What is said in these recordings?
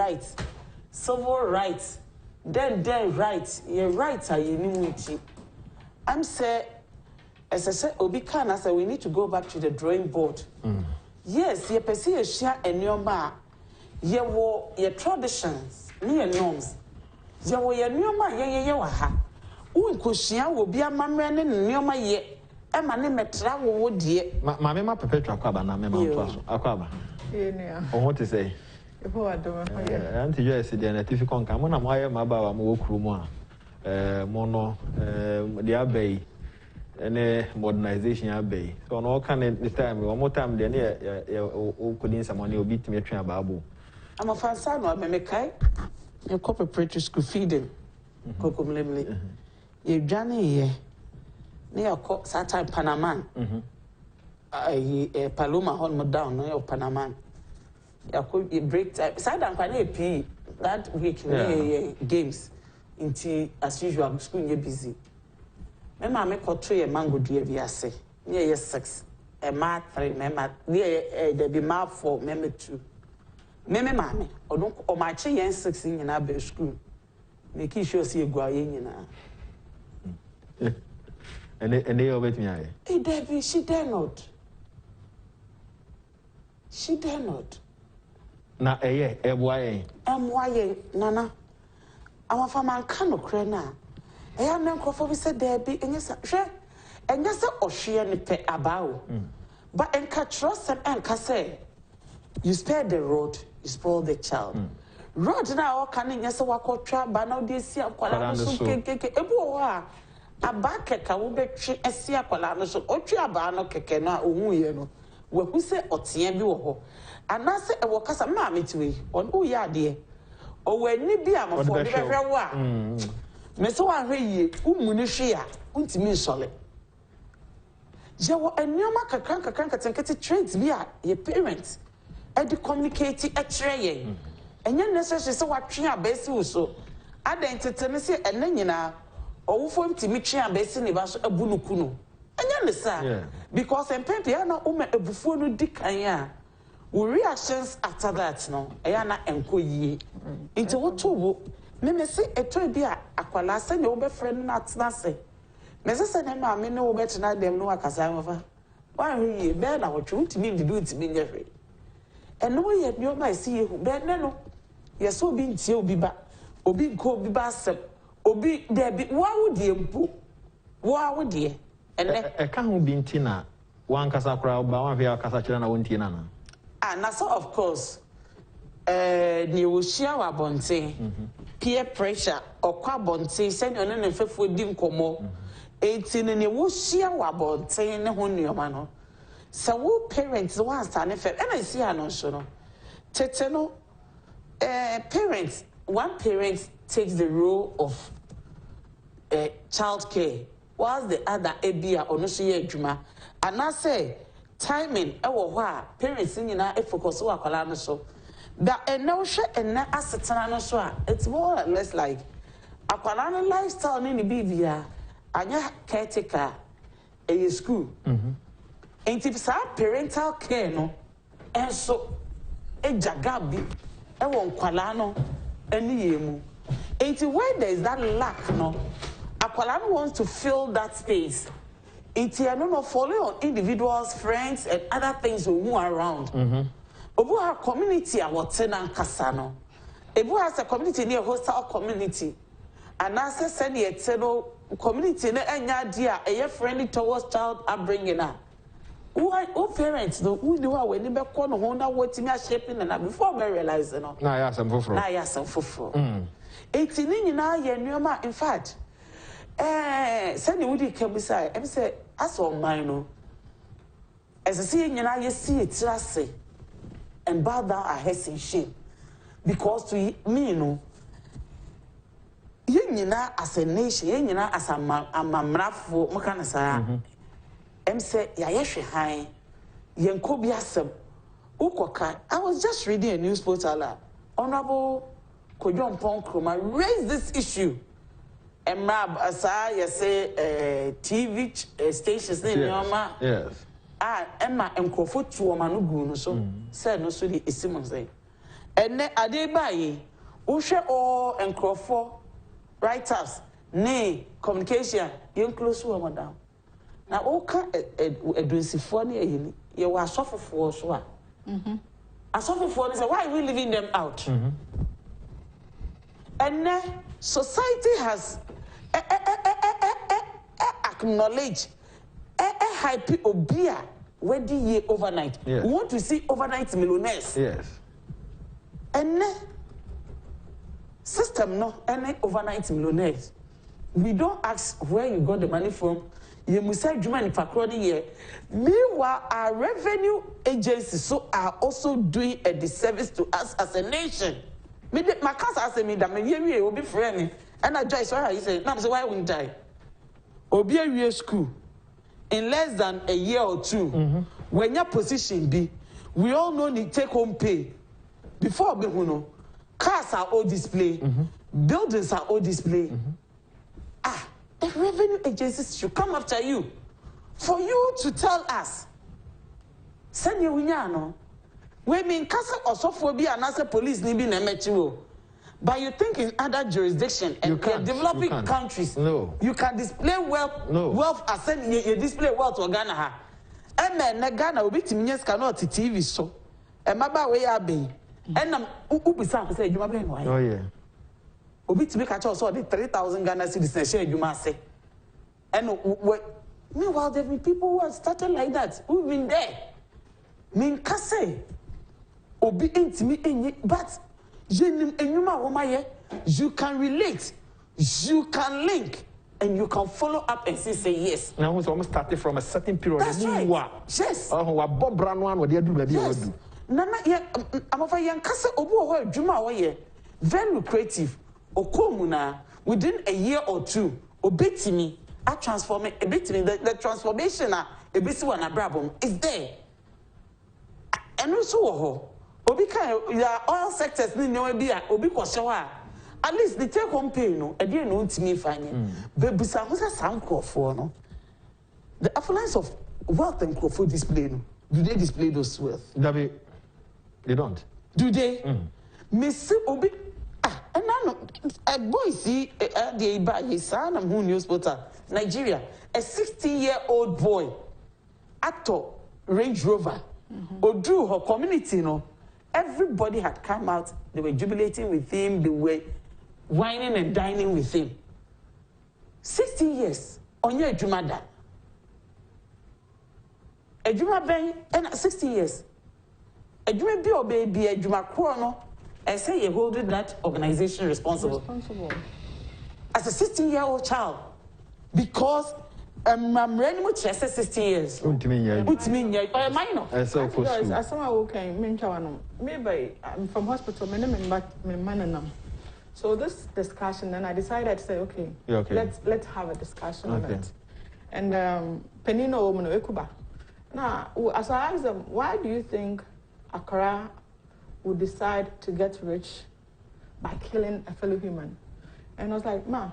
rights, civil rights, then rights, your rights are you I'm say, as I said, Obi Khan, I said we need to go back to the drawing board. Yes, you perceive a share and your ma, your traditions, your norms. Your new ma, ha. Unkushia will be a mamman and near my ye. And my name at travel would ye. Mamma perpetual quaba, Aquaba. Or what to say? Auntie Jessie, the native concam, when I'm wire my baba, Mokruma, Mono, the abbey, and modernization abbey. So, no can this time, one more time, then, couldn't someone will beat me a train babu. I'm a fan son of Memekai, a corporate school feeding. Cocum Limley. You Johnny, near Satan Panaman. Paloma hold down, no Panaman. You break time. Side and Panay that week, games into as usual, school you're busy. My mamma caught 3 a mango dear VSA. Near 6, a mat 3, member, near there be mark 4, member 2. Meme mammy, or my chain 16 in our school. Make sure see a guayina. And they obey me. Hey, Debbie, she dare not. She dare not. Na why? Why, Nana? Our farmer cannot cry now. I am not for said Debbie, and yes, sure, and yes, or she and pay about. But and catch trust and say, you spare the road, you spoil the child. Road now, canning yes, walk or trap, but now this year, a bucket, I will be a sea colano, so or triabano kekena, or who say, or Tiabu, and I say, a workers a mammy to me, on who ya dear, or when you be a for the very well. Miss O'Reilly, Munishia, me solid. Joe and new marker crank and get it trained to be your parents, and to communicate a tray. And you're necessary so what tree are best so. I didn't Tennessee and then you know. Or for him to meet you and basically was a bunukuno. And you understand? Because in Pempiana, a buffon dick and ya. Reactions after that, no, Ayana and Koye. Into what two? May say a toy beer, Aqualas and your friend not Nassy. Mrs. and mammy no better than them no Casava. Why, you bear now what you to me to do it to me, Jeffrey. And no way you might see you, bear no. You're so being till be back, or be called be bastard. Obi Debbie, why would you? Why would you? And I can't be in Tina. One Casacra, but one via Casachana, one Tina. And that's of course. You will share our bonte, peer pressure, or quabonte, send your name and faithful dim como. 18 and you will share our bonte in the home your mano. So, who parents once and if and I see an ocean. Tetano, parents, one parent takes the role of child care, whilst the other Abia or no she juma. And I say, timing, parents in a focus or a so. But a no share and not asset so. It's more or less like a Kalana lifestyle in the BVA, and your caretaker a school. And if parental care, no, and so a jagabi, a one Kalano, and yemu. And where there is that lack, no, Aqualano wants to fill that space. It's I don't know, follow on individuals, friends, and other things who move around. Obu ha community a wotena kasano. Ebu has a community near hostile community. And as I said, it's no community ne enya dia a friendly towards child upbringing. Who parents do who do when you be called Honda what me shaping and before me realize no. Na ya some foforo. Na ya some foforo. Eti ni nyina ye nneoma in fact send the woody can be say em say as on mine no. As I see nyina ye see it say and bow down our heads in shame because to me no ye nyina as a nation ye nyina as a mamrafo mo kana sa em say ya yehwe han yenko bi asem ukoka. I was just reading a news portal Honorable Kojon Ponkroma raised this issue. And Mab Asa, you say TV stations in Yoma. Yes. Emma and Crawford to Manugu, so said no, so the Simon say. And then Adebaye, Usha or and Crawford, writers, nay, communication, young close to madam. Now, all can a drinsiphone, you are suffer for so. I suffer for this, why are we leaving them out? And then society has acknowledged high people beer wedding year overnight. Yes. We want to see overnight millionaires. Yes. And system no any overnight millionaires. We don't ask where you got the money from. You must say money for crowding here. Meanwhile, our revenue agencies so are also doing a disservice to us as a nation. My cousin asked me that me will be friendly. And I just saw her. He said, "No, so why wouldn't I? Obi a school in less than a year or two. When your position be, we all know the take home pay. Before we know, cars are all display, buildings are all display. The revenue agencies should come after you for you to tell us. Send you winyano. We mean castle or sophobia and as a police need be nemechiwo. But you think in other jurisdictions and developing countries, you can display wealth, wealth as you display wealth to Ghana. And then Ghana will be to me cannot TV so. And my way I be. And I'm Ubisa say you may why. Oh yeah. Obi to make a choice the 3,000 Ghana citizens share you must say. And meanwhile there be people who have started like that, who've been there. Mean kase. Obi ain't me but you can relate, you can link, and you can follow up and say yes. Now we almost started from a certain period. That's right. Yes. Bob Brown one what they do baby. Yes. Nana I'm of a young castle obo juma way very lucrative. Okomuna within a year or two, obetimi I transform it a bit the transformation a bit one a brabum is there. And also Obi ya oil sectors ni nyo bi a obi kwoshewa at least the take home pay no e dey no ntimi fanye bebusa ho say sankrofo no the affluence of wealth and crofo display no do they display those wealth? They don't. Do they? Me see obi and now a boy see the ba his son am who news portal Nigeria a 16-year-old boy actor Range Rover Odu her community no. Everybody had come out, they were jubilating with him, they were whining and dining with him. 60 years, on your Jumada. A Juma Ben, and 60 years. A Juma be or baby, a Juma Chrono, and say you hold that organization responsible. As a 16-year-old child, because I'm ready much as 60 years. What do you mean? You're minor. As someone who came, maybe I'm from hospital, so this discussion, then I decided to say, okay, let's have a discussion on it. And Penino Omono Ekuba. Now, as I asked them, why do you think Accra would decide to get rich by killing a fellow human? And I was like, ma.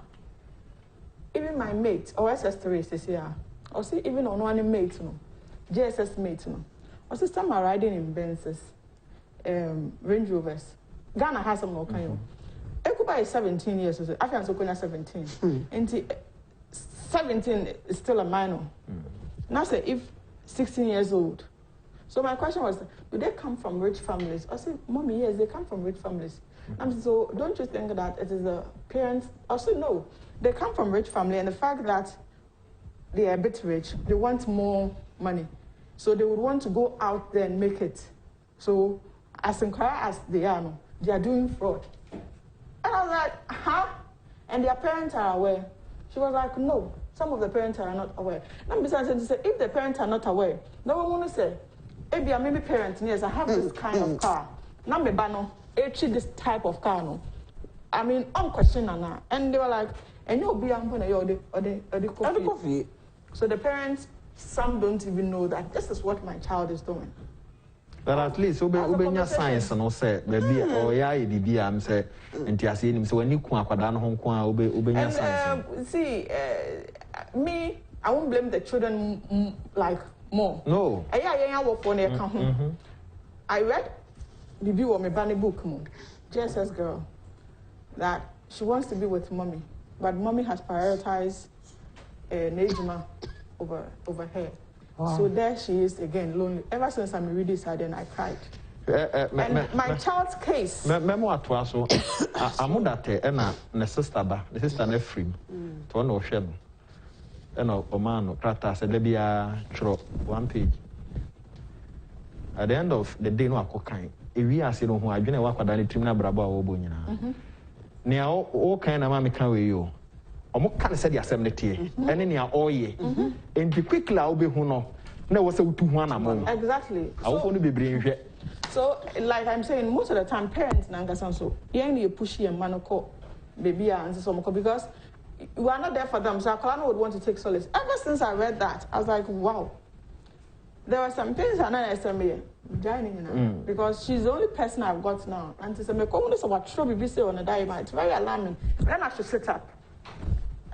Even my mate, or SS3 is here, or see even on one mate, no, JSS mate, no, or see some are riding in Benzes, Range Rovers. Ghana has some more kind of. Ekuba is 17 years, so I think I'm 17. And 17 is still a minor. Now say if 16 years old. So my question was, do they come from rich families? I said, mommy, yes, they come from rich families. So don't you think that it is the parents? I said, no. They come from rich family, and the fact that they are a bit rich, they want more money. So they would want to go out there and make it. So as inquire as they are doing fraud. And I was like, huh? And their parents are aware. She was like, no, some of the parents are not aware. And besides, she said, if the parents are not aware, no one want to say, maybe parents, yes, I have this kind of car. Now me bano, this type of car, no. I mean, unquestioned, and they were like, and you'll be on the coffee. So the parents, some don't even know that this is what my child is doing. But at least Ubenya science and also maybe or I'm say and Tiasin, so when you come down Hong Kong, Ubenya science. See, me, I won't blame the children like more. No. I work for I read Bibi or me banny book JSS girl that she wants to be with mommy, but mommy has prioritized Nejima over her. Wow. So there she is again, lonely. Ever since I read this, then I cried. And my child's case. Memo at Wasso, Amudate, and a sister, the sister Nefrim, to one of Shem, and Oman, Krata, said, "Maybe a 1 page." At the end of the day, no cocaine. If we are seeing who I didn't work with any trimna braba or bonina. Near all kind of mammy can we you. Or more can say the assembly, and then near all ye. And the quickly I'll be who no. No was a 2 1 among. Exactly. I will only be bringing. So, like I'm saying, most of the time, parents nangasan so you ain't pushy and manoko baby and so because we are not there for them. So Akalano would want to take solace. Ever since I read that, I was like, wow. There were some things I know SME joining because she's the only person I've got now. And to say, me come this about trouble be say on a diamond. It's very alarming. Then I should sit up.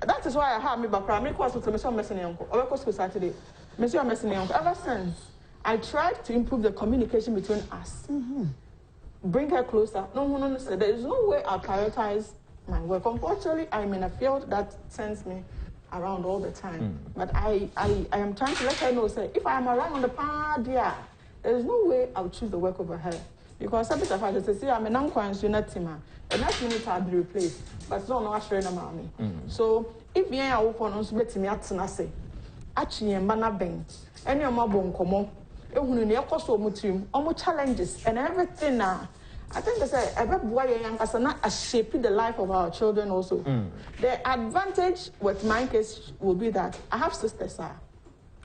That is why I have me back. I make course with Mr. Messing uncle. Or course with Saturday. Mr. Messing uncle. Ever since I tried to improve the communication between us, bring her closer. No. There is no way I prioritize my work. Unfortunately, I'm in a field that sends me around all the time. But I am trying to let her know, say, if I am around on the party, there is no way I'll choose the work over her. Because some people have to say, I'm an unqualified team, and that's when it will be replaced. But it's not assuring about me. So if you are open on to me at Nase, actually, I'm banner bench, and you're more bon common, you cost almost challenges and everything now. I think they say a shaping the life of our children also. The advantage with my case will be that I have sisters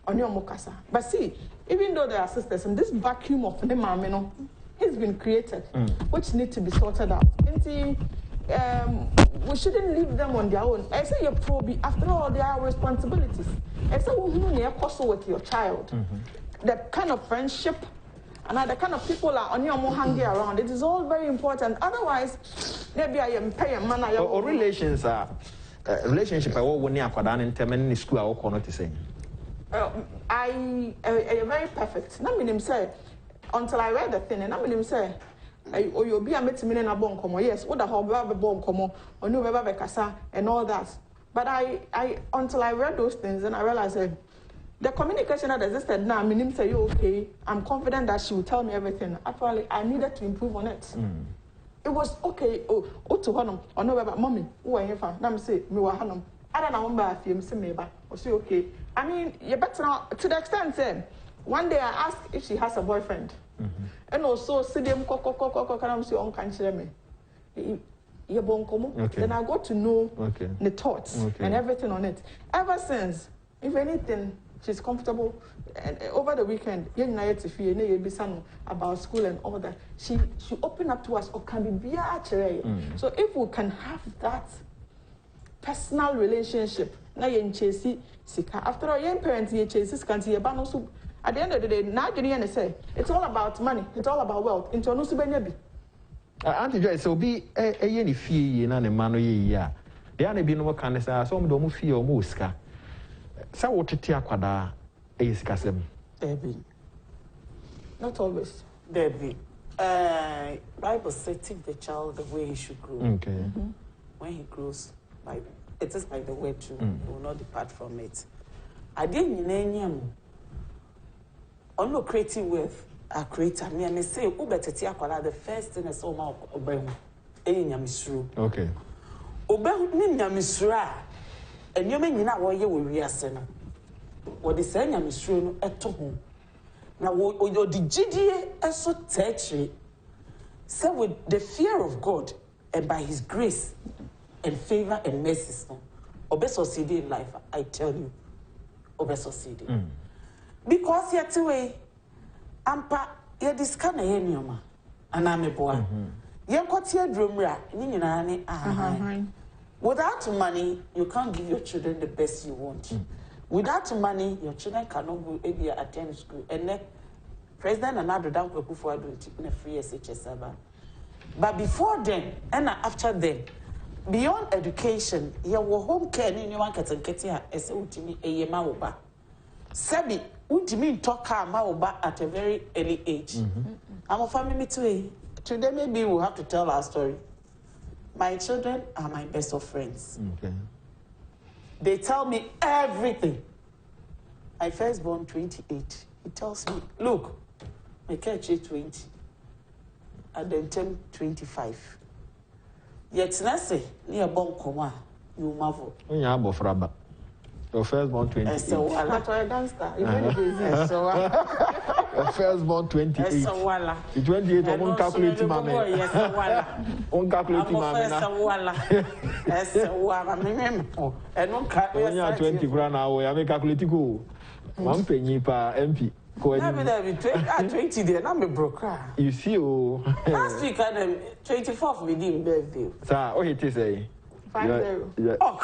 on your mokasa. But see, even though they are sisters, and this vacuum of the mamino has been created, which need to be sorted out. We shouldn't leave them on their own. I say you're probably after all they are responsibilities. I say you're also with your child. The kind of friendship and the kind of people are on your more hanging around. It is all very important. Otherwise, maybe I am paying money. Or relations are relationship. I will when you are in term school. I will call not to say. I very perfect. Not mean him say until I read the thing, and I mean him say. Or you'll be a meeting in a bon como. Yes, what the whole bon como or no casa and all that. But I until I read those things and I realized that the communication that existed now, I mean, say, okay, I'm confident that she will tell me everything. Actually, I needed to improve on it. It was okay. Oh, to Hanum, or no, about mommy, who I am. Now, say, me were Hanum. I don't know about if you say, maybe, or say, okay. I mean, you better now, to the extent, one day I asked if she has a boyfriend. And also, see them, can say, on can't me. Then I got to know the thoughts and everything on it. Ever since, if anything, she's comfortable. And over the weekend, about school and all that. She opened up to us or can be so if we can have that personal relationship, now you chase after all, young parents you chase can't see a at the end of the day, now you say it's all about money, it's all about wealth. Into no subenyabi. Auntie Joy, so be a yenny fee in an emano ya. The only be no can say, some don't feel muska. So what to tia quada is Cassim? Debbie. Not always. Debbie. Bible says teach the child the way he should grow. Okay. When he grows, it is like the way too. He will not depart from it. I didn't know on no creative wealth, a creator. Me and say, who better tia quada the first thing I saw my obehu. Nyamisru. Okay. Obehu ni nyamisra. And you mean now what you will reason? What is saying, I'm sure at home. Now, what your DGDA is so touchy. So, with the fear of God and by His grace and favor and mercy, obey succeeding in life, I tell you, obey succeeding. Because yet, away, Ampa, you're this kind of anyoma, and I'm a boy. You're got your drum rat, without money, you can't give your children the best you want. Without money, your children cannot go maybe attend school. And then, President and Addo don't go for a free SHS. But before then, and after then, beyond education, you were home care in your market and get here as ultimate a maoba. Sabi, ultimate talk maoba at a very early age. I'm a family too. Today, maybe we'll have to tell our story. My children are my best of friends. Okay. They tell me everything. My firstborn, 28. He tells me, look, my catch is 20. And then 10, 25. Yet, Nasi, near Bonkoma, you marvel. When you have a fraba. Your firstborn 28. So, I'm not a dancer. You're very busy. So, Your firstborn 28. the 28, I won't calculate him. Won't calculate him. And no cat. When you are 20 grand away, I make calculate go. One penny per MP. 20 there, I'm a broker. You see, Last week, I 24th with him birthday. Sir, what it is a 5-0. Oh,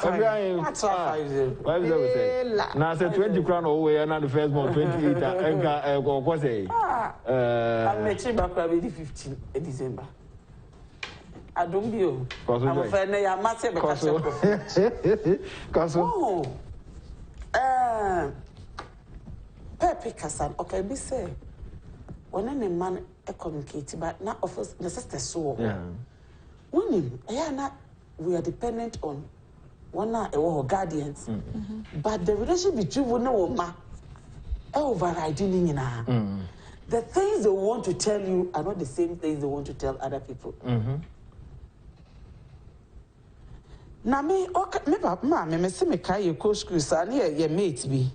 that's 5-0. 5-0. Now, say 20 crown away, and the first one 28. And what's a? I'm making back maybe 15 December. I don't know. I'm a friend. I'm massive. Oh, Pepe Kassan. Okay, be say when any man communicate, but not offers the sister so. Yeah. When we are dependent on one our guardians, but the relationship between one and ma overriding in the things they want to tell you are not the same things they want to tell other people. Now me see me carry co school son your mate be.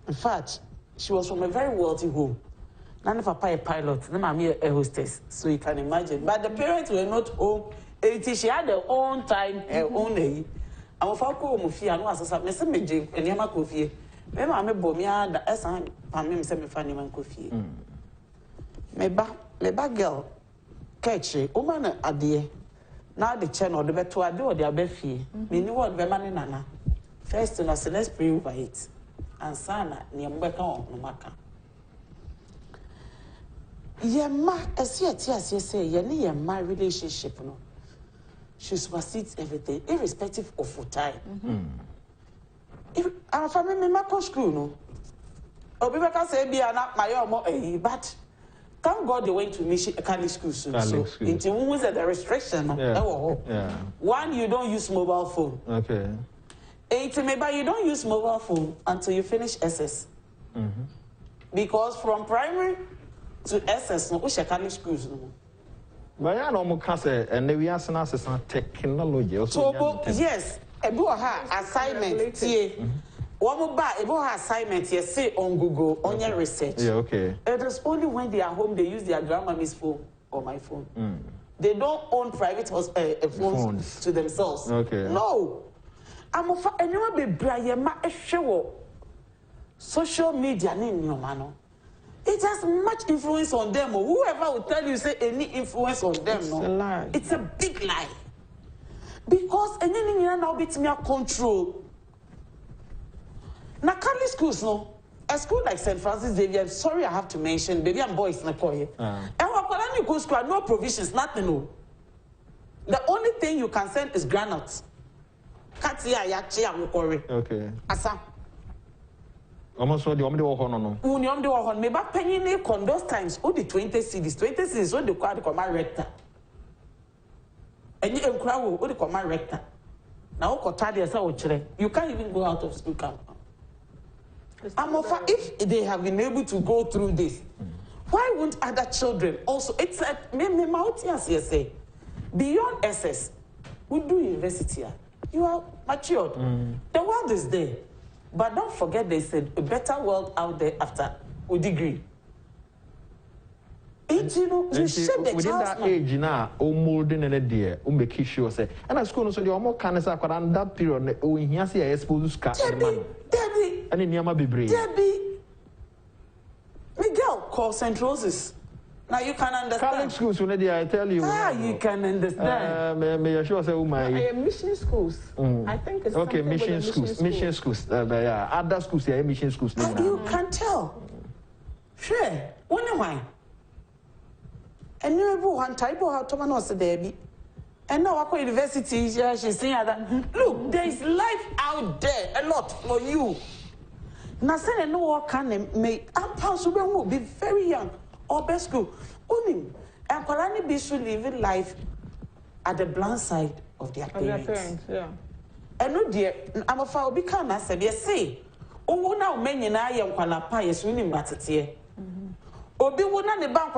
In fact, she was from a very wealthy home. None of papa a pilot, the mommy a hostess, so you can imagine. But the parents were not home. She had her own time, her own day. I'm a falco mufia, and was a message, and Yama Kofi. Maybe I'm a bomia, the Essan, Pamim semi funny man Kofi. Me back girl, catch a woman at the now the channel, the better I do, their beefy. Me knew what the man nana. First, let's pray over it. And Sana, near Mbeka no maka. Ye ma, as yet, yes, you say, ye my relationship, no. She supersedes everything, irrespective of what time. If I'm from me, my school, no. Or people can say, be not my own, but thank God they went to mission Catholic school soon. So, into who's the restriction, one, you don't use mobile phone. Okay. 80, maybe you don't use mobile phone until you finish SS. Because from primary to SS, no, we Catholic schools, no. But I know can't say, and we are saying technology. So, yes, a boy assignment here. One more buy a boy assignment here, say on Google, on your research. Yeah, okay. It is only when they are home they use their grandma's phone or my phone. They don't own private phones to themselves. Okay. No. I'm of anyone be Brian ma show social media in your man. It has much influence on them. Or whoever will tell you say any influence on them, it's a lie. It's a big lie. Because anything you now bit me control. Now Catholic schools, no, a school like St. Francis Xavier, sorry I have to mention, baby and boys na koye. And when you go school, no provisions, nothing. No. The only thing you can send is granules. Okay. Asa. Almost the only one no. Union de one, maybe penny con those times, all the 20 cities, what they call the command rector. And you can cry with the command rector. Now, you can't even go out of school camp. If they have been able to go through this, why won't other children also? It's a say beyond SS, we do university. You are matured. The world is there. But don't forget there's a better world out there after a degree. You shape the within that age now, molding and a dear, make sure say, and at school, so the more can say, and that period, when he has a exposed car, Debbie, and in Yama be brave. Debbie, Miguel call St. Roses. Now you can understand. Catholic schools, when I tell you. You can understand. May I sure say, my mission schools. I think it's okay. Mission schools. Mission schools. Other schools, yeah, mission schools. You can tell. Sure. Why? And you have one type of how Thomas Debbie. And now I go university. She's saying that. Look, there is life out there, a lot for you. Now, say no one can make. I'm possible will be very young. Or best school. Only And Kolani be should live life at the blind side of their parents. Yeah. And no dear, I'm a foul become as I say. Oh, now many and I am Kwalapa is winning battery. Obi wona ne bank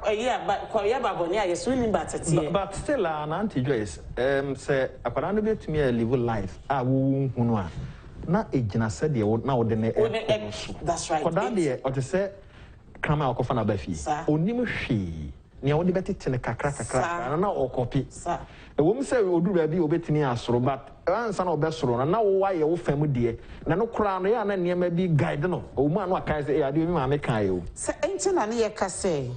a year but Koyaba Bonia is winning battery. But still, an Auntie Joyce, say, I could not to me a live life. I won't know. Not a jina said you would now the that's right. For that day, or to say, come out of an abefi. Only she. Near the betty tin a crack, and now or copy. A woman say, will do be obeying us, but son of Bessron, and now why your family dear. No crown, and near may be guided. Oh, man, what can I say? I do my kayo. Say, ain't an ania casse.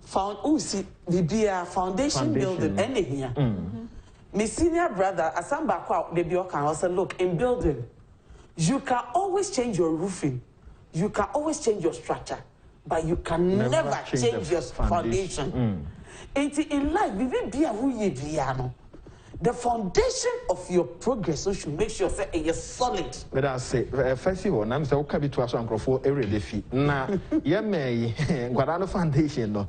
Found Usi, the foundation building, any here. My senior brother, a samba crowd, the Bio can also look in building. You can always change your roofing, you can always change your structure, but you can never change your foundation. In life, the foundation of your progress so should make sure that you're solid. But I say, first of all, I'm so happy to ask Uncle for every defeat. Now, yeah, may Guadano foundation, no.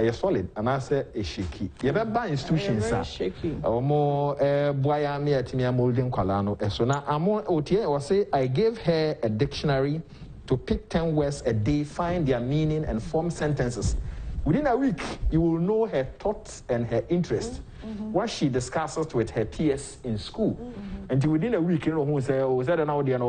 You're solid, and I say a shaky. You better buy institutions, sir. Shaky. Or more, boy, I'm here to me, I'm holding Colano. So now I'm on OTA or say, I gave her a dictionary to pick 10 words a day, find their meaning, and form sentences. Within a week, you will know her thoughts and her interests. What she discusses with her peers in school. And within a week, you know, who say, oh, said an audio and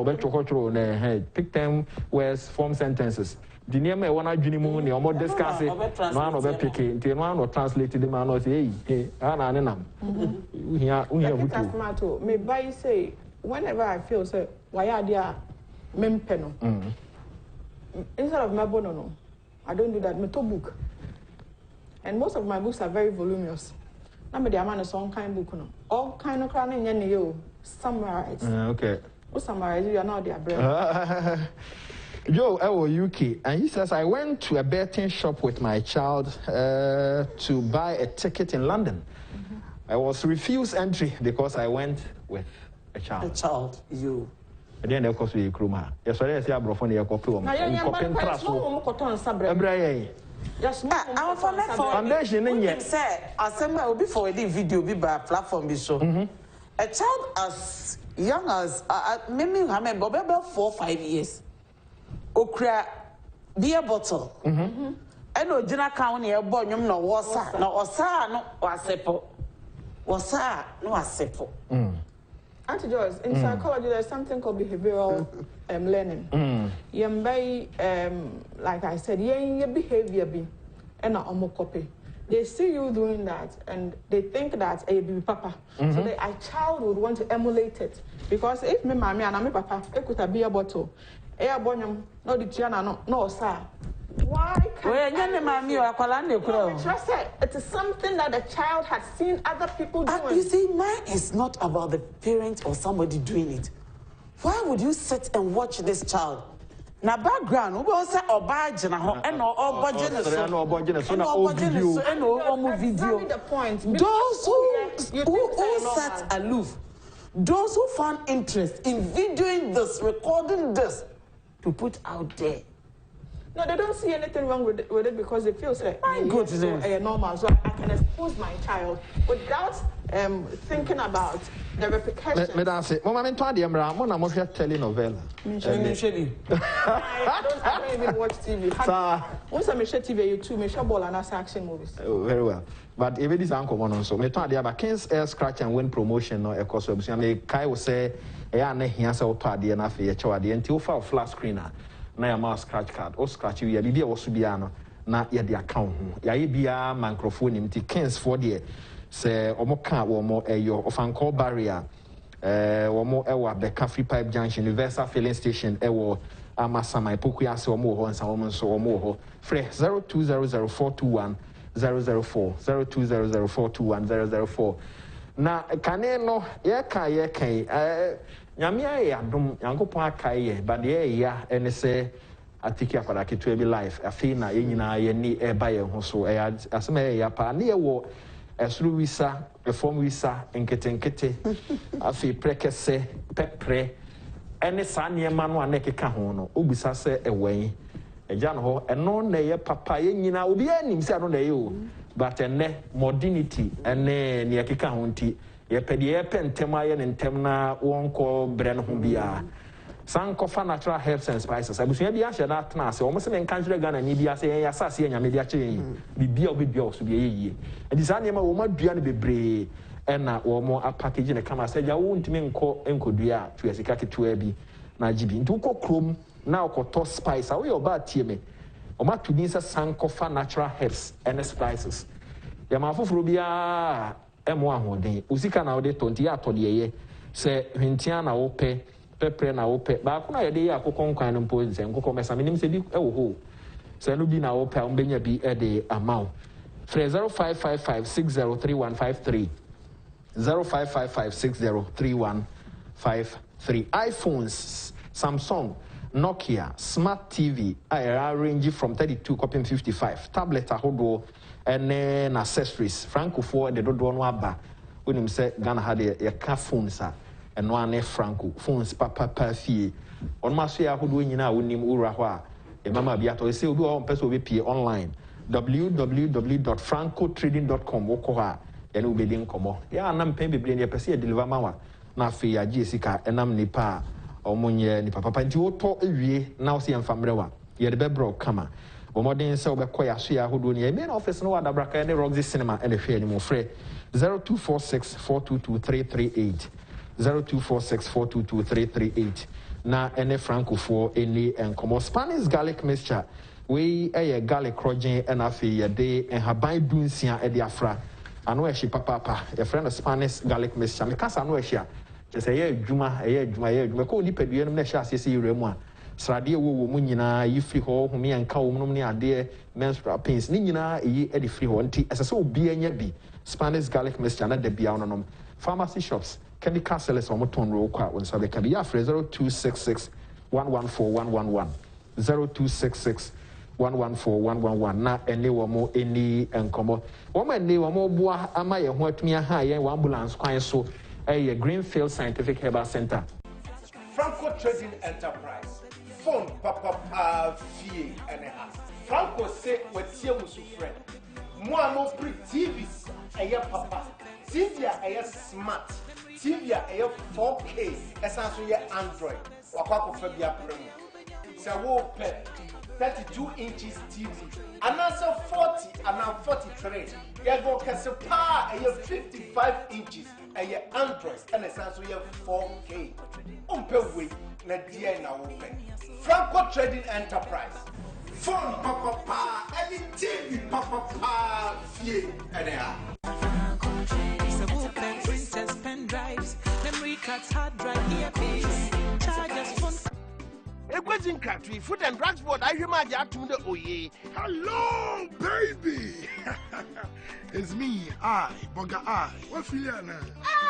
pick 10 words, form sentences. The name I want to do or more discuss it. No one pick it. One or translated the man or say, hey, we have may by say, whenever I feel, say, why are there mempeno? Instead of my bono, I don't do that. Me to book. And most of my books are very voluminous. I'm the man is all kind book, no. All kind of crying in you summarize. Okay. What summarize you are not their bread. Joe, UK, and he says, I went to a betting shop with my child to buy a ticket in London. I was refused entry because I went with a child. A child, you. And then, of course, we cruma. Yes, I say, I'm from the Copilum. Yes, our foundation in yet said, Assembly will be for the video be by platform be so. A child as young as maybe Hamed Bob about 4 or 5 years. Okra beer bottle. And no dinner county a boy, no wasa, no osa, no wasepo. Wasa, no wasepo. Auntie Joyce, in psychology, there's something called behavioral learning. Like I said, your behavior be and a copy. They see you doing that and they think that a baby papa. So a child would want to emulate it. Because if me mommy and me papa, it could be a bottle. Air bonum, no the Tiana, no, sir. Why can't it is something that the child has seen other people doing. You see, mine is not about the parent or somebody doing it. Why would you sit and watch this child? Na background, we will say obaj na ho and no video. The point. Those who sat aloof, those who found interest in videoing this, recording this, to put out there. No, they don't see anything wrong with it because they feel like normal. So I can expose my child without thinking about the repercussions. Let me say, Mama, I'm telling telenovela. I don't even watch TV. Once I share TV, you too, share ball and action movies. Very well. But if it is uncommon also, me told you about King's Air Scratch and Win promotion no course of Kai will say, "I hear so to the enough for your until for flat screener." Na ya mouse scratch card or scratch you bibia wo so bia no na ya de account ho ya bia microphone nim ti Kings for there say omo ka wo mo eyo ofanko barrier wo mo ewa Beka Free Pipe Junction Universal Filling Station ewo Amasama Ipoku ase wo mo ho nsa wo mo nso wo mo ho free 0200421004 0200421004 na kane no ye kan Nyame aye adom Yankopon akaye but ya ene se atiki akwada keto bi life afi na ye nyina ye ni eba ye ho so asema ya pa na ye wo esuru wisa reform wisa enketenkete afi prekese pepre ene sa niema no anekeka ho no obisa se ewen Ejan ho eno na ye papa ye nyina obi anim se ano na ye o but ene modernity ene ne yakeka ho nti ye pede ye pentem aye ne ntem na wonko bre no ho bia sankofa natural herbs and spices abusuya bia hye na atena ase o mo se men kanjure Ghana ni bia se ye asase enya me dia kye bibia obibia so bia ye enti sa ne ma wo madua ne bebre ena wo mo package ne kama se ja wo ntimi enkodua tu yesika ketua bi na jibi nti uko krom na ukoto spice awe oba tie me o ma to dinsa sankofa natural herbs and spices ya ma foforo bia emo ahoden usika na ode tonti ya to de ye se hwentia na wo pepre na wo ba ko na ye de ya akokon no mpo nse nkokon mesa menim se bi ewo ho se no bi na wo pe umbenya bi e de amount 0555603153 0555603153 iPhones, Samsung, Nokia, Smart TV, I range from 32 copying 55. Tablet ahodo and then accessories. Franco for the dodo no aba. When him say Ghana had a car phones and one Franco phones papa fee. On my share ahodo nyina wonim ura hwa. E mama biato say obi on person obi online. www.francotrading.com wokoha. Then we be komo. Ya na mpem bebre ne pese deliver mawa. Na fe ya jesika enam nipa omonye nipa papa nti woto ewie na wo se yemfamre wa. Ye de bebro kama. Bomodin se obekọ ya so ya hodo ne main office no wada braka ne Roxy Cinema ene hwe ni mo frɛ 0246422338 0246422338 na ene francofo eni enkomo Spanish garlic mixture we garlic rogen and afi ye de enhaban dunsia e de afra ano ehye papa your friend of Spanish garlic mixture me kasa no ehye a say ye adwuma ko ni padua no na ehye asese yiremu a srade wo mu nyina yi free ho home anka wo mu ne ade menstrual pains ni nyina yi e de free ho nti esese obi anya bi Spanish garlic mixture na de bia ononom pharmacy shops chemical sellers o moton ro kwa won sabe ka bi ya 0266114111 0266114111 na ene wo mo eni enkomo wo ma ene wo mo boa ama ye ho atumi ha ye ambulance kwan so a Greenfield Scientific Herbal Center. Franco Trading Enterprise. Phone papa fee and a half. Franco say what you musu friend. Mo pre TVs a papa. TV a smart. TV a 4K. Essentially your Android. Wakako Fabia Premium. So wo pet 32 inches TV. And also 40 and 43. You go Casapa a 55 inches. A Android and essentially 4K. Umpe na dia na open. Franco Trading Enterprise. Phone papa any TV papa fee anyhow. Printers, pen drives, memory cards, hard drive, earpiece, chargers, phone. Equation country, food and drugs board. I remind you to the Oye. Hello, baby. It's me, Boga I. What feel you now?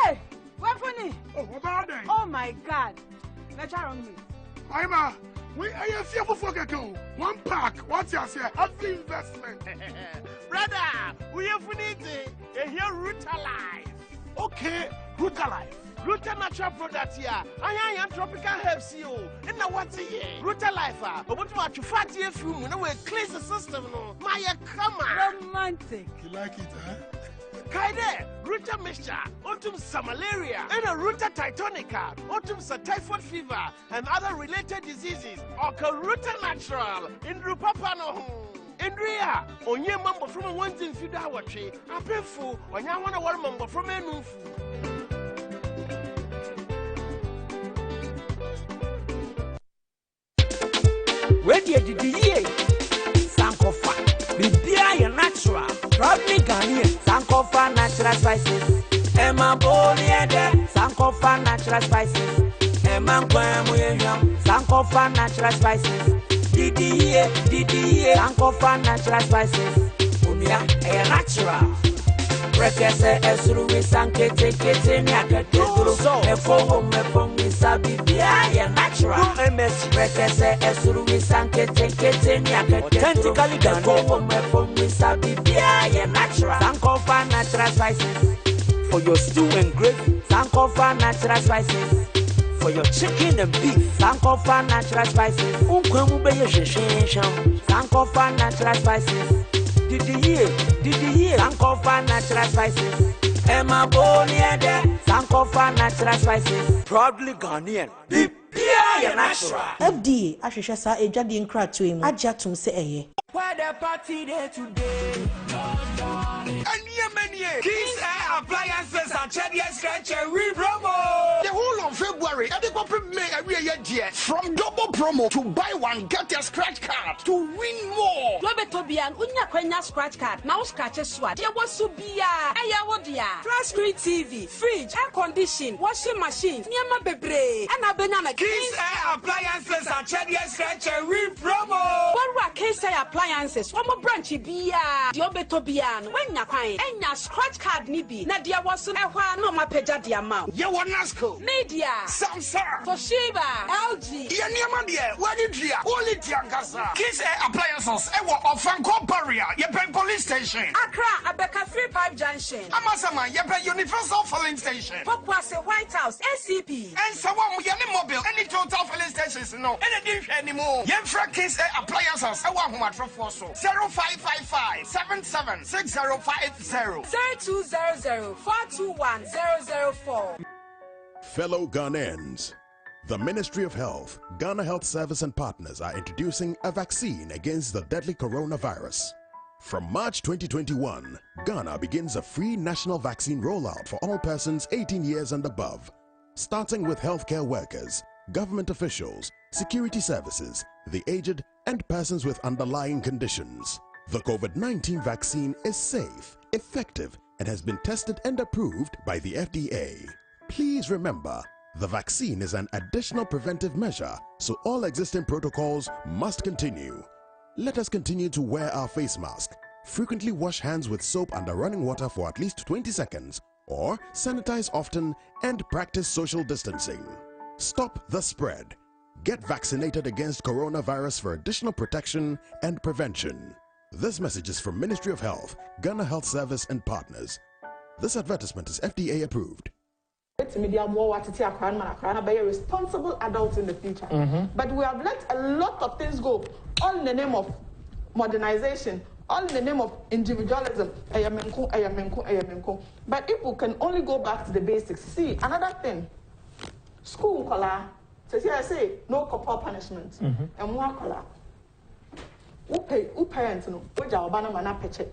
Hey, what funny? Oh, what about that? Oh my God. Let's try on me. Mama, we are here for Fogato. One pack, what's your say? Every investment. Brother, we have need here Ruta Life. Okay, Ruta Life. Ruta natural products here. I am tropical herbs here. And now what's here? Ruta Life. But what you fat here from? No way, clean the system. No, my come on. Romantic. You like it, huh? Kaide, Ruta mixture, autumn malaria, and a Ruta titonica, autumn typhoid fever, and other related diseases. Okay, Ruta natural in Rupapano. Andrea, on your member from a one thing feed our tree, a painful, on your one member from a new food. Ready to the year. Sankofa. Bibia natural. Probably Ghanaian. Sankofa natural spices. Emma Boniede. Sankofa natural spices. Emma Guamuyam. Sankofa natural spices. DDA. Sankofa natural spices. Umia a natural. Rekese esuru sanke kete nyakaduru efo sabi bia natural MS rekese esuru sanke kete nyakaduru authentically efo sabi bia natural Sankofa natural spices for your stew and gravy Sankofa natural spices for your chicken and beef. Sankofa natural spices. Unkwamu be shishisham. Sankofa natural spices. Did you hear? Sankofa natural spices. Emma Boniede. Sankofa natural spices. Proudly Ghanaian. Yeah, natural. FD, Ashisha sa ejadi nkra to him. Aja tum se eye. Where the party there today? Kings Air Appliances and Chedia Scratch and promo. The whole of February, every May every year. From double promo to buy one get a scratch card to win more. Tobian, unya kwenya scratch card. Now scratches swat. There was subia. Aya wodia. Flat screen TV, fridge, air condition, washing machine, nyama bebre, and a banana. Kings Air Appliances and Chedia Scratch and promo. One rock Kings Air Appliances. One more branchy bia. Diobe Tobian, when ya kwine, and ya scratch card nibi. Nadia was soon no ma peja the amount. You want Nasco, Media, Samsung, Toshiba, LG, Yaniamadia, Wadidia, only Tiangasa. Kings Air Appliances, Ewa of Franco Barrier, Yepen Police Station. Accra, Abeka 3-5 Junction. Amasama, Yepen Universal Filling Station. Popwase White House, SCP. And someone with any mobile, any total filling stations, no, anything anymore. Yemfra Kings Air Appliances, Ewa Humatro Fosso, 0555 776050. 0200 421 004. Fellow Ghanaians, the Ministry of Health, Ghana Health Service and partners are introducing a vaccine against the deadly coronavirus. From March 2021, Ghana begins a free national vaccine rollout for all persons 18 years and above, starting with healthcare workers, government officials, security services, the aged, and persons with underlying conditions. The COVID-19 vaccine is safe, effective, and has been tested and approved by the FDA. Please remember, the vaccine is an additional preventive measure, so all existing protocols must continue. Let us continue to wear our face mask, frequently wash hands with soap under running water for at least 20 seconds, or sanitize often and practice social distancing. Stop the spread. Get vaccinated against coronavirus for additional protection and prevention. This message is from Ministry of Health, Ghana Health Service and partners. This advertisement is FDA approved. Media more what to be a responsible adult in the future. But we have let a lot of things go, all in the name of modernization, all in the name of individualism. But if we can only go back to the basics, see another thing. School color, so here I say no corporal punishment, and more color. Who parents no, which are Obana mana peche.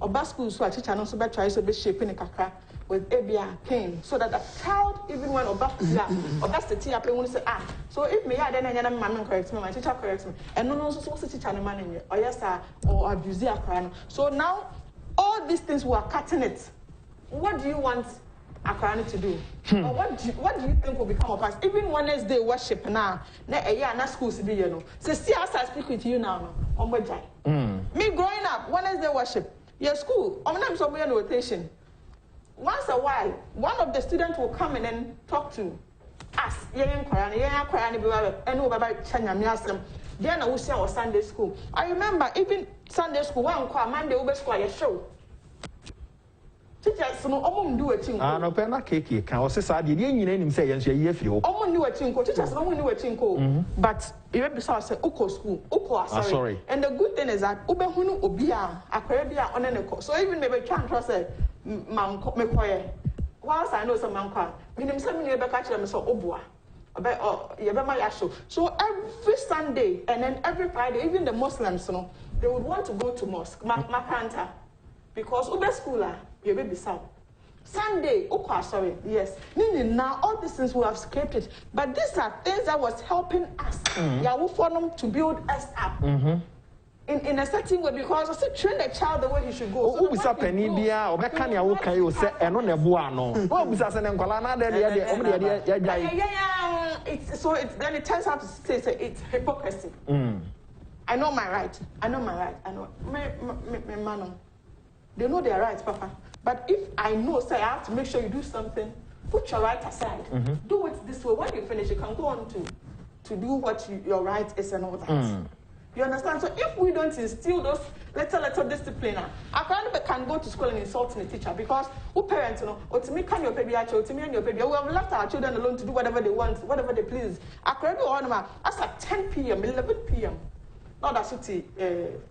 Oba school so a teacher no so be try so be shaping a kakra with ABR cane, so that the child, even when Oba the up and say, so if me then any man corrects me, my teacher corrects me, and no so teacher no man in you, or yes sir, or abuse a crown. So now all these things we are cutting it. What do you want Akran to do? Or what do you think will become of us? Even Wednesday worship now, a year na schools be you know. So see as I speak with you now, on my jai. Me growing up, Wednesday worship, your school, I'm not somewhere in rotation. Once a while, one of the students will come in and talk to us. And then I will say our Sunday school. I remember even Sunday school, one Monday over square show. Teachers no do a thing. No pena cake can also say you say yes, you feel. Do a thing, teachers no do a thing. But you be say Oko school, Oko sorry. And the good thing is that Ubehunu Obia, Aquabia on an echo. So even maybe can't trust it. Whilst I know some man can, meaning some you ever catch them so obua. So every Sunday and then every Friday, even the Muslims, you know, they would want to go to mosque, Makanta, because Ube schooler, you baby sound. Sunday, sorry, yes. Meaning now all these things we have scraped it, but these are things that was helping us. Yeah, for them to build us up. In a certain way, because I said train the child the way he should go. Who is a penny beer or Becania? Who can you say and on a buano? What was that? Then it turns out to say it's hypocrisy. I know my right. I know my man. They know their rights, Papa. But if I know, say I have to make sure you do something, put your right aside. Do it this way. When you finish, you can go on to do what your right is and all that. You understand? So if we don't instill those little discipline, I can go to school and insult the teacher because who parents, you know, or to me can your baby actually, to me and your baby, we have left our children alone to do whatever they want, whatever they please. I can do on that's at 10 p.m., 11 p.m. Not that city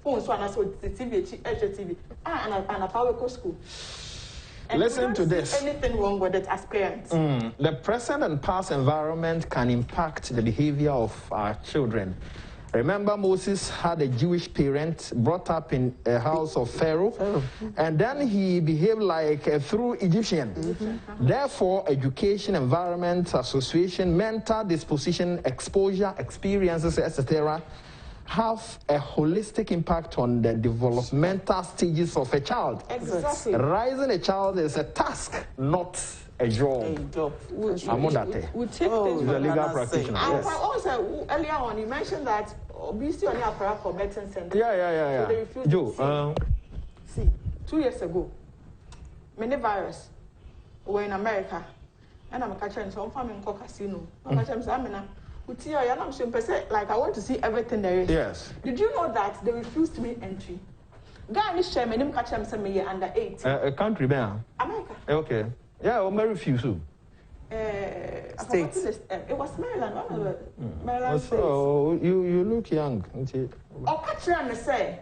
phones one as the TV, TV, and a power school. And listen to this. Anything wrong with it as parents? The present and past environment can impact the behavior of our children. Remember, Moses had a Jewish parent brought up in a house of Pharaoh, and then he behaved like a true Egyptian. Therefore, education, environment, association, mental disposition, exposure, experiences, etc., have a holistic impact on the developmental stages of a child. Exactly. Raising a child is a task, not a job. We take things the legal practitioner. Yes. Also, earlier on, you mentioned that obesity only applies for medicine center. Yeah. So they refuse Joe, see, 2 years ago, many virus were in America, and I'm catching some farming casino. I'm catching like I want to see everything there is. Yes. Did you know that they refused me entry? Guy is sharing him catch him some year under 8. A country man. America. Okay. Yeah, or very few so. States. It was Maryland. One of the Maryland states. So you look young. Oh, catch him and say,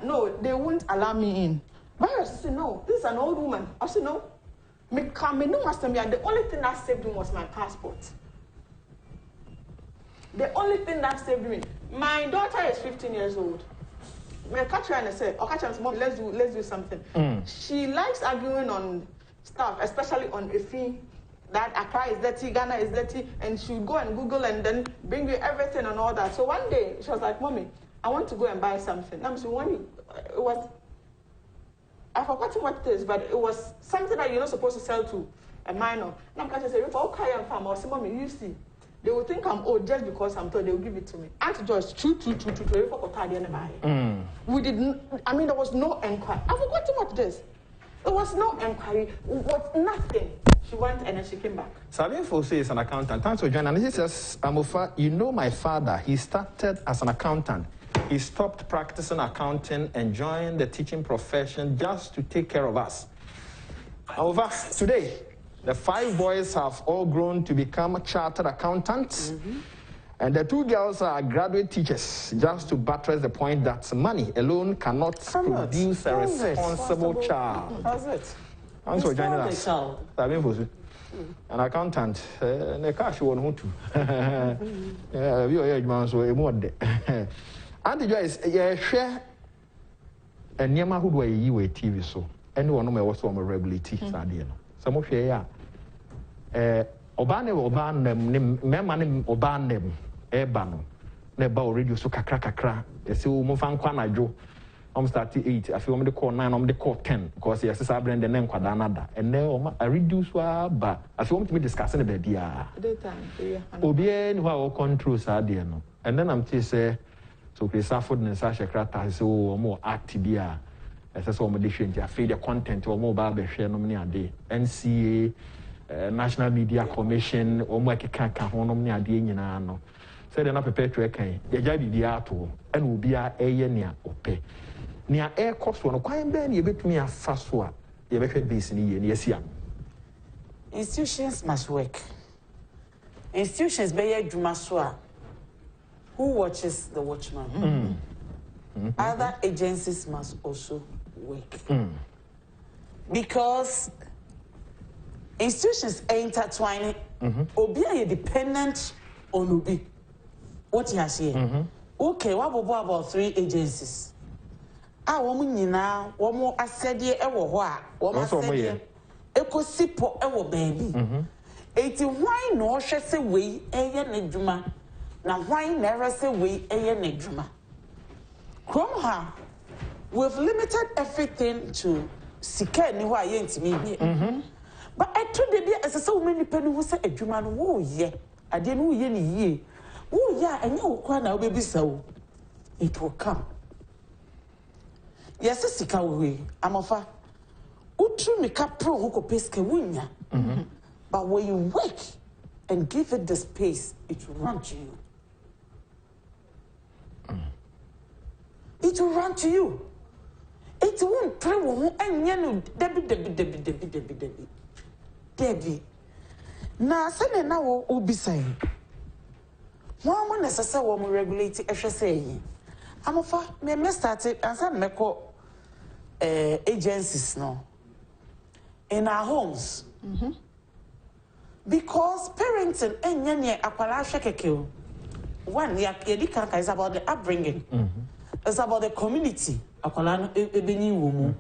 no, they won't allow me in. Virus said no. This is an old woman. I said no. Me come no master me. The only thing that saved me was my passport. The only thing that saved me. My daughter is 15 years old. I catch her and I say, "Oh, catch her, Mom, let's do something." She likes arguing on stuff, especially on a fee that Accra is dirty, Ghana is dirty, and she would go and Google and then bring you everything and all that. So one day she was like, "Mommy, I want to go and buy something." I'm saying, it was, I forgot what it is, but it was something that you're not supposed to sell to a minor. And I'm catching say, "If okay, I'm fine." I say, "Mommy, you see." They will think I'm old just because I'm told. They will give it to me. Auntie Joyce, true. We didn't. I mean, there was no inquiry. I forgot what this. There was no inquiry. It was nothing. She went and then she came back. Sabine Fosse is an accountant. Thanks for joining. And he says, Amofa, you know my father. He started as an accountant. He stopped practicing accounting and joined the teaching profession just to take care of us. Amofa, today, the 5 boys have all grown to become chartered accountants, and the 2 girls are graduate teachers, just to buttress the point that money alone cannot produce a responsible child. That's it. Thanks for joining us. An accountant, the cash won who too. You are man, so a more day. Auntie Joyce, share a near my hood way you a TV so. Anyone know what's on my regularity, Sadiano. Some of you, Obane, Memman, Obanem, Ebano, Neba radio so kakra. Yes, you move on Quanajo. I'm starting 8. I feel I'm the call 9, I'm the call 10. Because yes, I bring the name Quadanada. And now I reduce but I feel to be discussing the idea. Obien who are control Sadiano. And then I'm to say, so Pesaford and Sasha Crata, so more active. As I saw my dish, I feel the content or mobile share nominee a day. NCA. National Media Commission, or Maki Kaka, Honomia Diano. Said an upper petrol, the Jabi Diato, and will be a near Ope. Near air cost one, quite ben, you bet me a fast one. You bet this in yes, young. Institutions must work. Institutions bear Jumaswa. Who watches the watchman? Other agencies must also work. Because institutions are intertwining. Obi are dependent on Obi. What you has here? Okay, what about 3 agencies? Woman, you know, one more I said, one more said, Eco Sipo, baby. 80 why no she say we nedjuma. Now why never say we nedjuma? Kromha, we've limited everything to Sika ni wa yent me. But I told the as so many people who say a Juman, oh, yeah, I didn't know any ye. Oh, yeah, I know Kwana baby so. It will come. Yes, a Sika way, Amofa. Utru make up pro who peske winya. But when you work and give it the space, it will run to you. it will run to you. It won't pray and you Debbie. Now, say now will be saying. One necessary woman regulate extra saying. I'm a me started and some me call agencies now in our homes. Because parenting and yenye akwala shekeke. One yedika is about the upbringing. It's about the community. Akwala ebeni wumu.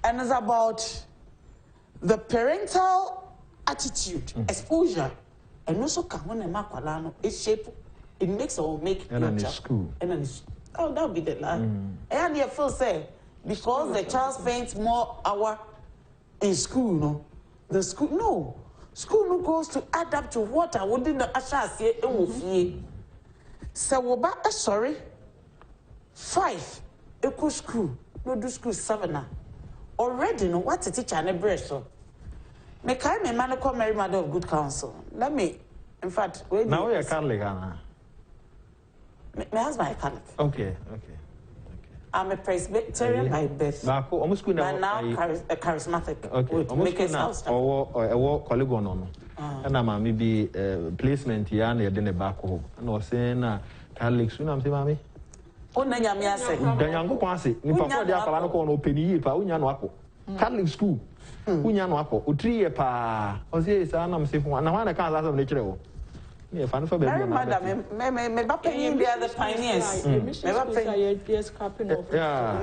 And it's about the parental attitude, exposure, and also when a makwala it shape, it makes or make and your child. School. And then that would be the line. And you feel say because the child spends more hour in school, no, the school no. School no goes to add up to what I wouldn't actually say it will fee. So woba sorry 5 equal school no do school 7 already no what a teacher and a breast so me carry me man call Mary Mother of Good Counsel. Let me in fact wait now you're Catholic, Anna. My husband is Catholic. Okay. I'm a Presbyterian by birth. But now charismatic. Okay. Make it house. Or colleague on. And I'm maybe placement here near the back home. And I was saying Catholic soon. I'm saying, Mammy. Oh, Nanya say. The young passy. If I got the Apollo on penny, Paunyano Catholic school. Unyano Apple. Utri pa. Or say, I'm saying, one I can't ask of nature. Yeah, Mary Mother, me bapping they are the pioneers. Me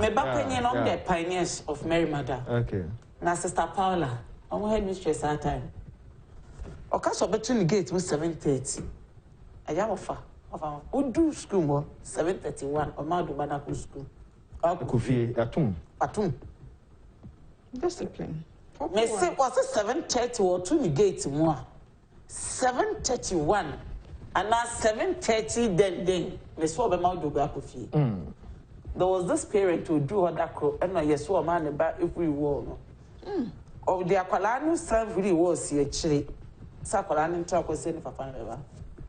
bapping on the pioneers of Mary Mother. Okay. Na Sister Paula, I'm head mistress that time. Okaso between the gate was 7:30. I am offer. Who do school more 7:31 or Madu Banaku school. Kufi Atum. Discipline. Me say was it 7:30 or to the gate more. 7:31 and now 7:30 then me saw be ma do go akofi. There was this parent who do other crow and I saw man about if we were no. Of the akwala no serve really was here chire. Sa akwala no talk was say papa na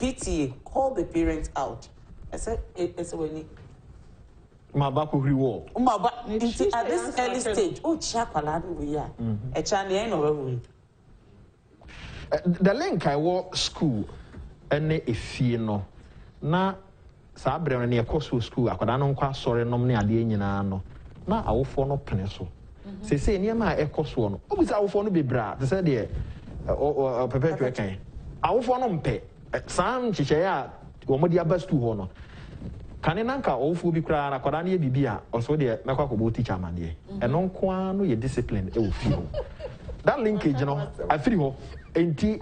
PTA call the parents out. I said it's when my back will at this early stage oh chia akwala no we ya. E cha na no we. The link I walk school and a fee no na sabre na course school akwada no kwa sore nom ne ade nyina no na awofo no pene so se niam a ekoso no obusa awofo no bebra te se de pepe kan awofo no mpe sam chiche ya wo modi abastu ho no kane nanka awofo bi kura na akwada ne bibia oso de mekwa ko bo teacher mande eno nko no ye discipline e wo fi ho that linkage no afiri ho enti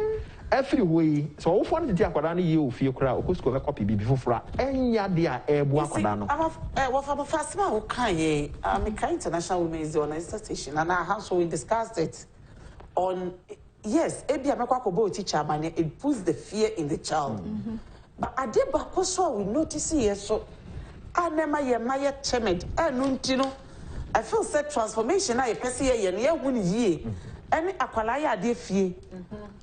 every way so wo fon titi akwada no ye ofie kura okosko be copy bibi fofora enya de a ebo akwada no wo fa first ma wo kan ye American International Women's Day on a station and our house we discussed it on yes ebi amekwa ko bo teacher man it puts the fear in the child but adeba so we notice here so anema ye maye timid enu ntino I feel set transformation na ye pese ye ne hu ni yie any akwala ya de fie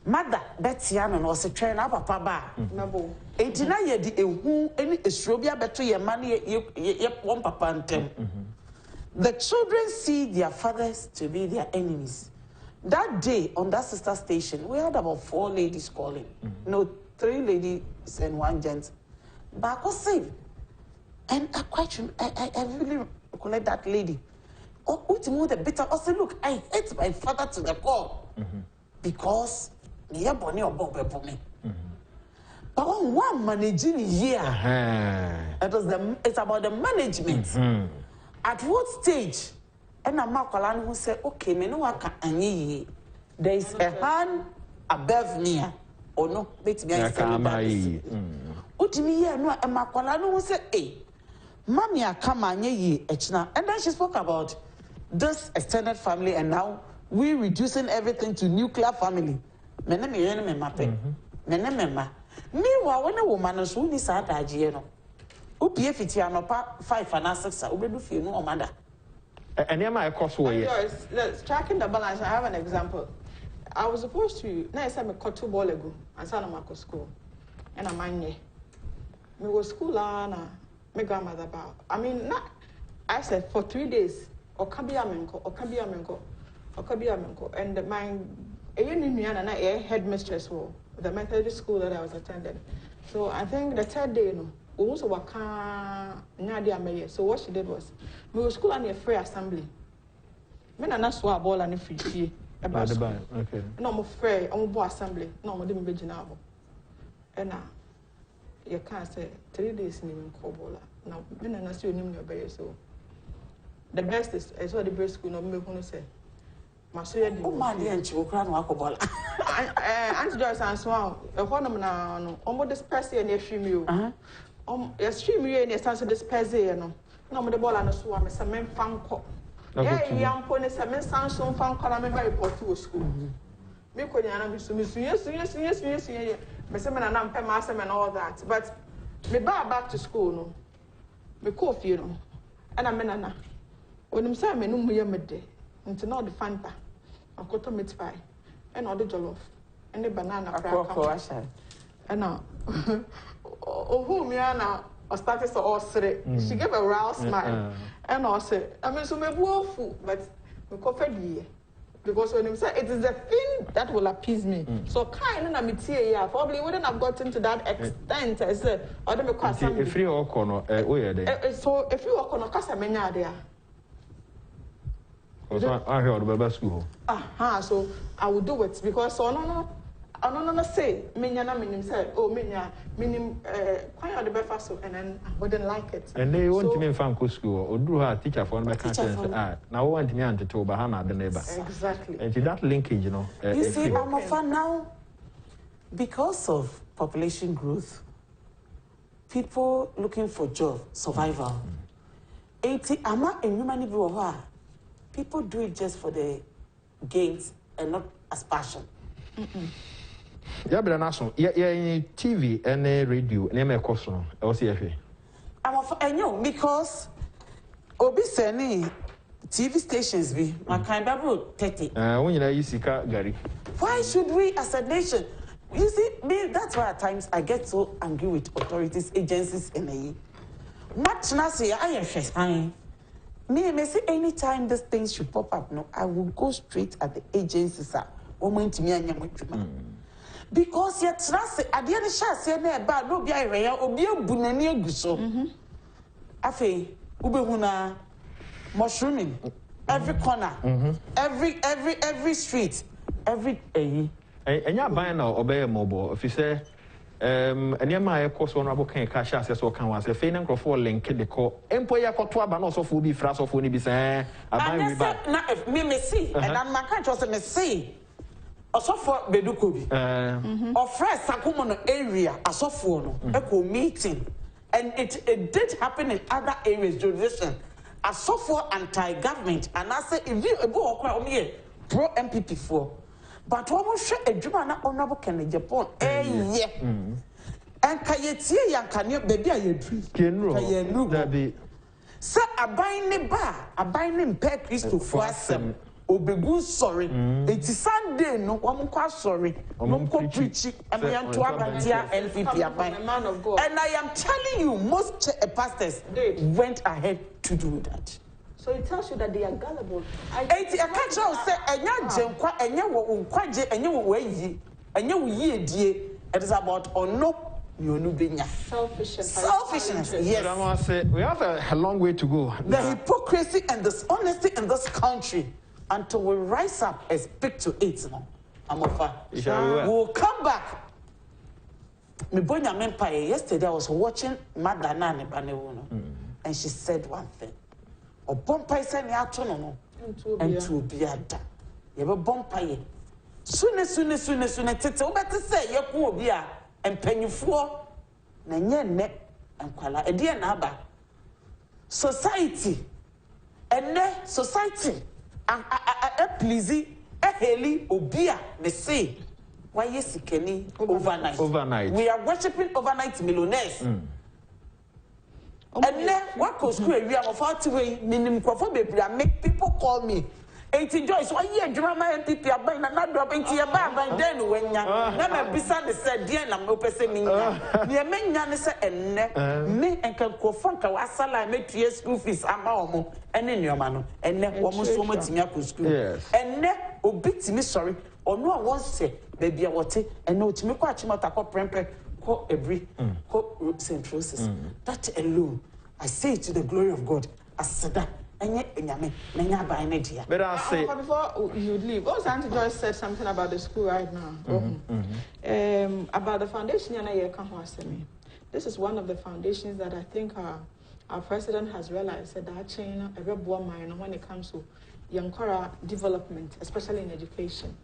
mother betia no se twen na papa ba nabo entina ye di ehu any esuro bia beto ye ma ye one papa ntem the children see their fathers to be their enemies. That day on that sister station we had about 4 ladies calling. No, 3 ladies and 1 gent. But I was saying, and I really collect that lady. Oh, the bitter. I said, look, I hate my father to the core because me bonny or bob me. But on one managing year, it's about the management. At what stage? And I'm Makolan who said, okay, me no waka anye. There is a hand above me, or no, bet me I say. Utimi ye no e Makolan who said, hey, Mammy, I come anye echna. And then she spoke about this extended family, and now we reducing everything to nuclear family. Mene me yene me mape. Mene me ma. Meanwhile, when a woman is who is at Agieno, who pay 5 and 6, who do feel no matter. And am I cost way? Let's tracking the balance. I have an example. I was supposed to, now I said, I got 2 ball ago, and San Marco school, and I'm in. Me was school, and my grandmother about. I mean, not I said for 3 days, Okabiamenko, and my headmistress for the Methodist school that I was attending. So I think the third day, we also waka Nadia Mayer. So what she did was, we were school and a free assembly. Men are not so a ball and a free fee about okay. No more free, assembly, no more than Virginal. And now, you can't say 3 days in Cobola. Now, men are not so new your so. The best is, I saw the best school, no me who say. Oh, my dear, and you crown Wacobola. Auntie Joyce and Swan, a one now, almost this person and your stream. Your stream, you and your son's this person. No more the ball and a swan, Miss Men found cop. Yeah, young pony, some men sound so found column very report to school. Me could yes, Miss Semen and I'm Master and all that. But me back to school, no. Me coffee, you know. And I'm menana. When I'm saying, no more midday. Until now, the Fanta, a cotton meat pie, and all the jollof, and the banana cracker. And now, whom Yana or started to all three. She gave a round smile, and I said, I mean, so me woeful, but we coffee because when you say it is the thing that will appease me. So kind of me probably wouldn't have gotten to that extent. I said, I don't know. If you are corner, so if you are corner, cause I'm there. So I heard about school. So I will do it because so no say minim say oh minim quite the best so and then I wouldn't like it. And they want to me fan school or do her teacher for my country. Now want me to tell Bahana the neighbor. Exactly. And that linkage, you know. You see, I'm a fan now because of population growth. People looking for job, survival. 80 ama and human being. People do it just for the gains and not as passion. Yeah, but national. Yeah, TV and radio and my question. I'm because Obi Seni TV stations be my kind of 30. When you see Gary. Why should we as a nation? You see, me, that's why at times I get so angry with authorities, agencies, and much now say I am fine. Me say anytime these things should pop up, no, I will go straight at the agencies. Because yet trust at the end shall say about no be area or be a bunani guso. Afe, ubehuna mushrooming every corner, every street, every and you're buying now obey mobile. If you say and your my course honorable can cash as well can was a fain and for link the call. Employer for 12 and also for be fras of only be saying, I if me see, and I'm my country was a see. Also for Bedukobi, or fresh Sakumono area, a software, echo meeting, and it did happen in other areas, jurisdiction, a software anti-government, and I say if you go pro MPP4. But almost a Jumana honorable can Japan, yeah. And Kayetia Yankanyo, baby, I dream. Sir, a binding bar, a binding pair Christo for us. Obegu sorry. It is Sunday, no one quite sorry. No preaching, and I am to Abantia LPP, a man of God. And I am telling you, most pastors went ahead to do that. So it tells you that they are gullible. I can't say, and it is about or no. Selfishness. Yes. We have a long way to go. The hypocrisy and dishonesty in this country until we rise up and speak to it. We'll come back. Yesterday I was watching Madana and she said one thing. O bompai send ya no and to be a da. You have a bompai. Soon, tete. Better say you will be a and penny for Nanye and Kuala a dear naba. Society and society a pleasy a heli obia me say. Why yes, Kenny overnight. We are worshipping overnight millionaires. And then what goes through a real of 40 way, meaning make people call me. Enti Joyce, why ye drama MPP aban na drop enti ye ba aban den wenya. Na me bisa ne se de na me pese me nya. Ne me nya ne se enne me enka kofon ka wasala me tue school fees ama omo ene nneoma no enne wo mo so matimi akọ school. Enne obi timi sorry ono a won se baby a wote enne otimi kwa chimota ko prempe ko ebri ko centrosis. That alone, I say it to the glory of God. Asada. But I say before you leave, also Auntie Joyce said something about the school right now. About the foundation, this is one of the foundations that I think our president has realized that China a very poor mind when it comes to young development, especially in education.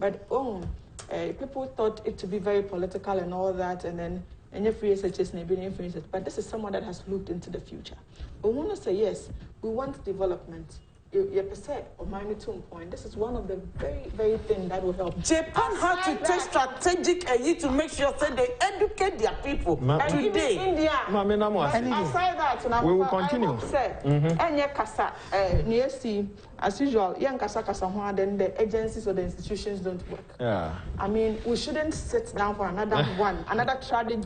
But people thought it to be very political and all that, and then free SHS but this is someone that has looked into the future. We want to say yes, we want development. This is one of the very, very things that will help. Japan had to take strategic aid to make sure that they educate their people. Today, India. Aside that, we will continue. As usual, then the agencies or the institutions don't work. Yeah. I mean, we shouldn't sit down for another one, another tragedy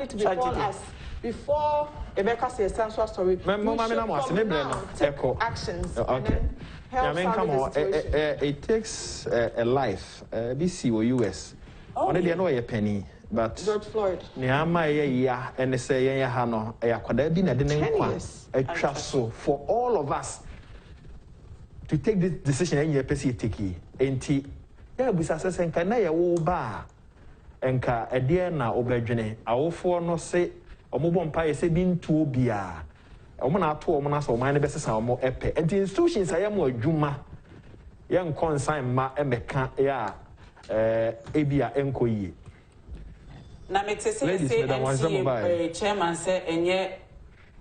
to befall us. Before Rebecca says essential story, take actions and then help it takes a life. BC or US. Only they know a penny, but George Floyd. And they say, Hano, could been a dinner so for all of us to take this decision and your PC take it. Yeah, we success and can I bar and ka a dear now obedient. Our four no say. Omobon pa yese bin tuo bia omona to omona so man be sesa omo epe and the institutions I am adwuma yan consign ma emeka ya ebia enkoyi na mete say chairman say enye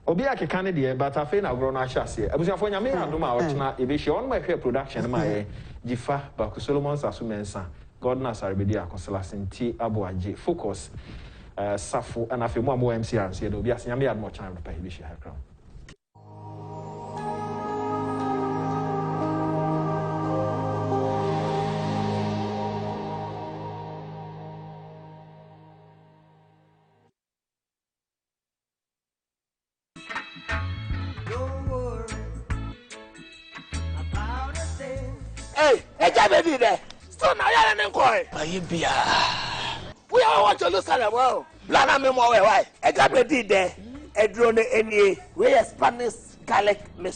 obi akeka ne de but afi na agro na ahase abusuafo nyame adoma a ochina ebehie on ma hwe production ma ye Jifa Baku Solomon Sasumensa God na Sarbedi akosela senti aboaje focus Safu and Afi Mo MCR, so you'll be asking me more time to pay this year. Hey, I got it there. So now you're an inquiry. We are want to lose our well. Blana me more why. I got ready there. A drone any. We are Spanish garlic mist.